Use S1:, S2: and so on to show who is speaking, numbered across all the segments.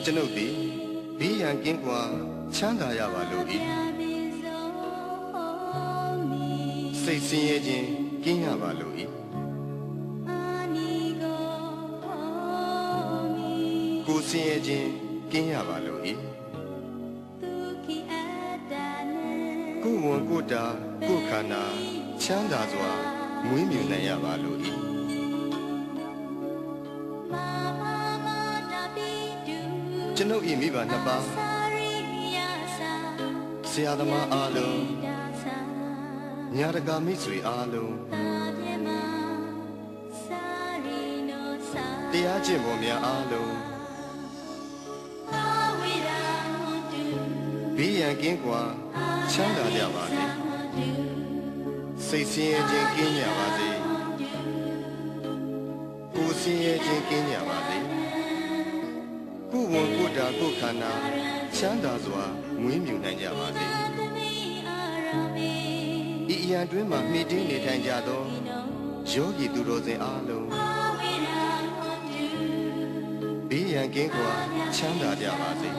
S1: ကျွန်ုပ်သည်ဘေးရန်ကင်းကွာချမ်းသာရပါလို့၏စိတ်ဆင်းရဲခြင်းကင်းရပါလို့၏ကိုယ်ဆင်းရဲခြင်းကင်းရပါလို့၏ကိုယ်ဝန်ကိုယ်တာကိုယ်ခန္ဓာချမ်းသာစွာမွေးမြူနိုင်ရပါလို့၏ကျွန်ုပ်၏မိဘနှစ်ပါးဆရာသမားအားလုံးညာတကာမိတ်ဆွေအားလုံးတရားကျင့်ပေါ်များအားလုံးဘေးရန်ကင်းကွာချမ်းသာကြပါစေစိတ်ဆင်းရဲခြင်းကင်းကြပါစေကိုယ်ဆင်းရဲခြင်းကင်းကြပါစေကိုယ်ဝန်ကိုယ်တာကိုယ်ခန္ဓာချမ်းသာစွာမွေးမြူနိုင်ကြပါစေဤအရာတွင်မှမှီတင်းနေထိုင်ကြသောယောဂီသူတော်စင်အားလုံးဘေးရန်ကင်းကွာချမ်းသာကြပါစေ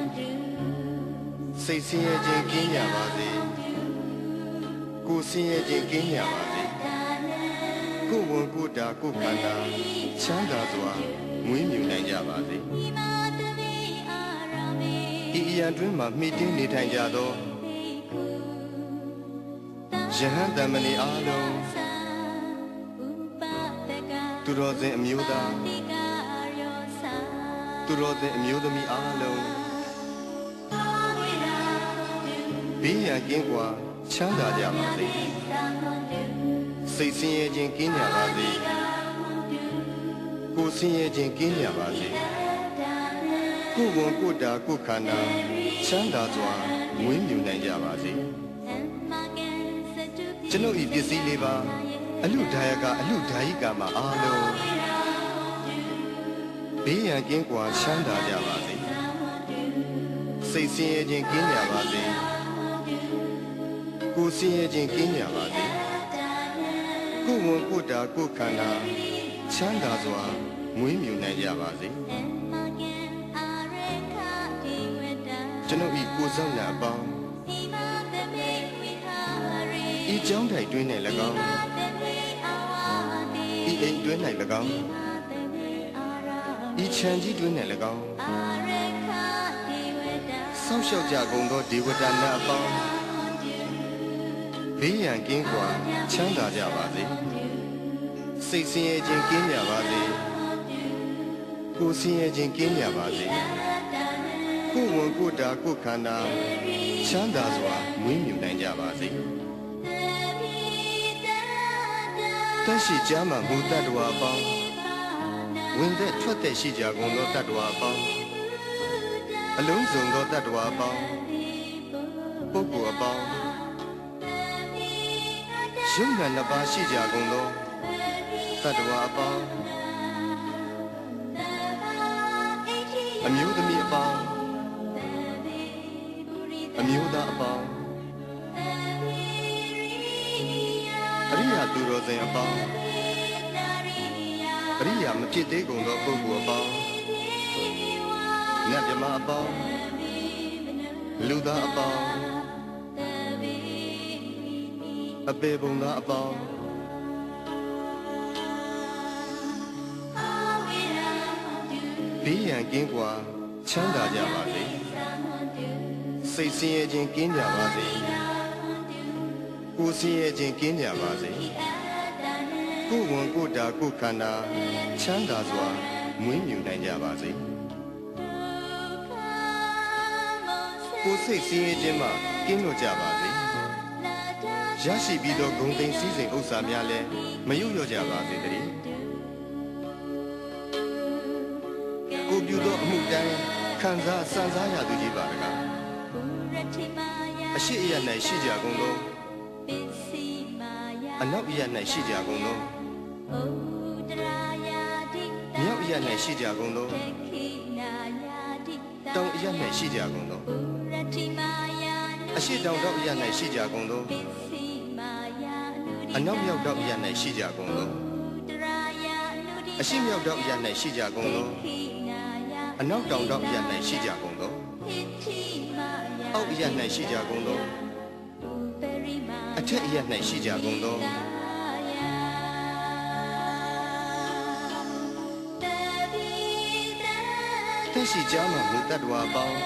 S1: စိတ်ဆင်းရဲခြင်းကင်းကြပါစေကိုယ်ဆင်းရဲခြင်းကင်းကြပါစေကိုယ်ဝန်ကိုယ်တာကိုယ်ခန္ဓာချမ်းသာစွာမွေးမြူနိုင်ကြပါစေဤအရာတွင်မှမှီတင်းနေထိုင်ကြသောယဟန်တမဏေအားလုံးသူတော်စင်အမျိုးသားသူတော်စင်အမျိုးသမီးအားလုံးဘေးရန်ကင်းကွာချမ်းသာကြပါစေစိတ်ဆင်းရဲခြင်းကင်းကြပါစေကိုယ်ဆင်းရဲခြင်းကင်းကြပါစေကိုယ်ဝန်ကိုယ်တာကိုယ်ခန္ဓာချမ်းသာစွာမွေးမြူနိုင်ကြပါစေကျွန်ုပ်ဤပစ္စည်းလေးပါအလူဒါယကအလူဒါယိကာမှာအားလုံးဘေးရန်ကင်းကွာချမ်းသာကြပါစေစိတ်ဆင်းရဲခြင်းကင်းကြပါစေကိုယ်ဆင်းရဲခြင်းကင်းကြပါစေကိုယ်ဝန်ကိုယ်တာကိုယ်ခန္ဓာချမ်းသာစွာမွေးမြူနိုင်ကြပါစေကျွန်ုပ်ဤကိုယ်ဆောင်ရာအပေါင်းဤကြောင်းတိုင်တွင်း၌၎င်းဤအိမ်တွင်း၌၎င်းဤခြံကြီးတွင်း၌၎င်းဆောင်းလျှောက်ကြကုန်သောဒေဝတာနတ်အပေါင်းဘေးရန်ကင်းကွာချမ်းသာကြပါစေစိတ်ဆင်းရဲခြင်းကင်းကြပါစေကိုယ်ဆင်းရဲခြင်းကင်းကြပါစေကိုယ်ဝန်ကိုယ်တာကိုယ်ခန္ဓာချမ်းသာစွာမွေးမြူနိုင်ကြပါစေတရှိကြမှာမူတ္တဝါအပေါင်းဝင်သက်ထွက်သက်ရှိကြကုန်သောတ္တဝါအပေါင်းအလုံးစုံသောတ္တဝါအပေါင်းပုဂ္ဂိုလ်အပေါင်းယုံနာနှစ်ပါးရှိကြကုန်သောတတ္တဝါအပေါင်းအမျိုးသမီးအပေါင်းအမျိုးသားအပေါင်းအရိယာသူတော်စင်အပေါင်းအရိယာမဖြစ်သေးကုန်သောပုဂ္ဂိုလ်အပေါင်းနတ်မြမအပေါင်းလူသားအပေါင်းအပေပုံသားအပေါင်းဘေးရန်ကင်းကွာချမ်းသာကြပါစေစိတ်ဆင်းရဲခြင်းကင်းကြပါစေကိုယ်ဆင်းရဲခြင်းကင်းကြပါစေကိုယ်ဝန်ကိုယ်တာကိုယ်ခန္ဓာချမ်းသာစွာမွေးမြူနိုင်ကြပါစေကိုယ်စိတ်ဆင်းရဲခြင်းမှကင်းလွတ်ကြပါစေရရှိပြီးသောဂုဏ်သိမ်းစည်းစိမ်ဥစ္စာများလည်းမယုတ်လျော့ကြပါစေတည်းကိုပြုသောအမှုတိုင်းခံစားစံစားရသူကြီးပါတကားအရှိအယ၌ရှိကြကုန်သောအနောက်အယ၌ရှိကြကုန်သောမြောက်အယ၌ရှိကြကုန်သောတောင်အယ၌ရှိကြကုန်သောအရှိတောင်တောက်အယ၌ရှိကြကုန်သောအနောက်မြောက်တောက်အယ၌ရှိကြကုန်သောအရှိမြောက်တောက်အယ၌ရှိကြကုန်သော အနောက်တောင်တောင်ရ၌ရှိကြကုန်သောအောက်ရ၌ရှိကြကုန်သောအထက်ရ၌ရှိကြကုန်သောတက်ရှိကြမှမူတတ္တဝါပေါင်း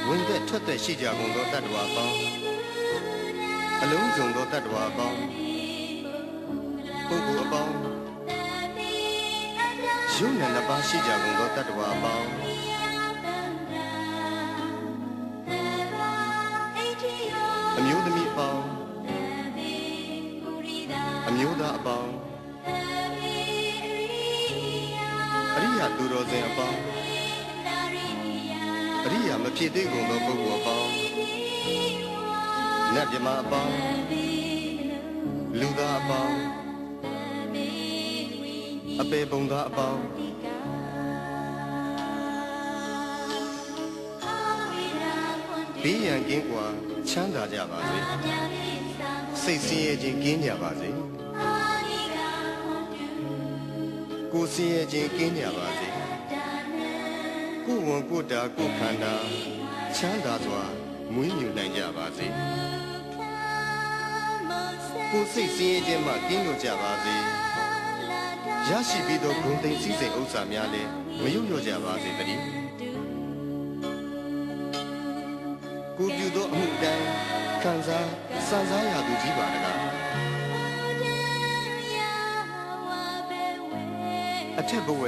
S1: ဝင်သက်ထွက်သက်ရှိကြကုန်သောတတ္တဝါပေါင်းအလုံးစုံသောတတ္တဝါပေါင်းပုဂ္ဂိုလ်အပေါင်းယုံနဲ့နှစ်ပါးရှိကြကုန်သောတတ္တဝါပေါင်းအမျိုးသမီးအပေါင်းအမျိုးသားအပေါင်းအရိယာသူတော်စင်အပေါင်းအရိယာမဖြစ်သေးကုန်သောပုဂ္ဂိုလ်အပေါင်းနတ်မြမအပေါင်းလူသားအပေါင်းအပေပုံသားအပေါင်းဘေးရန်ကင်းကွာချမ်းသာကြပါစေစိတ်ဆင်းရဲခြင်းကင်းကြပါစေကိုယ်ဆင်းရဲခြင်းကင်းကြပါစေကိုယ်ဝန်ကိုယ်တာကိုယ်ခန္ဓာချမ်းသာစွာမွေးမြူနိုင်ကြပါစေကိုယ်စိတ်ဆင်းရဲခြင်းမှကင်းလွတ်ကြပါစေရရှိပြီးသောဂုဏ်သိမ်းစည်းစိမ်ဥစ္စာများလည်းမယုံလျော့ကြပါစေတည်းကိုပြုသောအမှုတိုင်းခံစားစံစားရသူကြီးပါတကားအထက်ဘဝ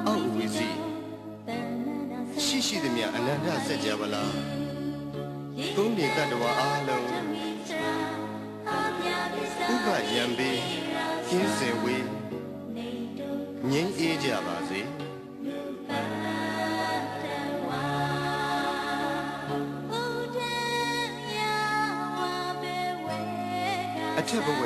S1: အောက်ဝီစီရှိသည်မြအနန္တဆက်ကြပါလားသုံးနေတတ္တဝါအားလုံးဥပယံပေကင်းစင်ဝေးငြိမ်းအေးကြပါစေအထက်ဘဝ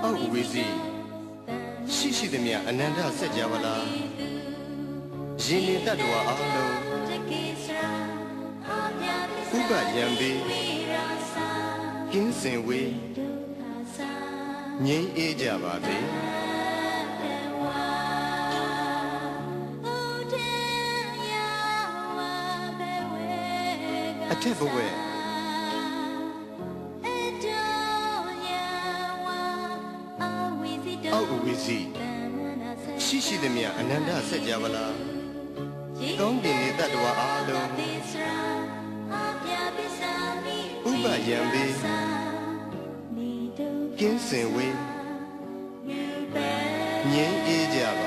S1: အောက်ဝီစီရှိသည်မြအနန္တဆက်ကြပါလားယင်းနေတတ္တဝါအားလုံးဥပယံပေကင်းစင်ဝေးငြိမ်းအေးကြပါစေအထက်ဘဝအောက်ဝီစီရှိသည်မြအနန္တဆက်ကြပါလားကောင်းကင်နေတတ္တဝါအားလုံးဥပယံပေကင်းစင်ဝေးငြိမ်းအေးကြပါ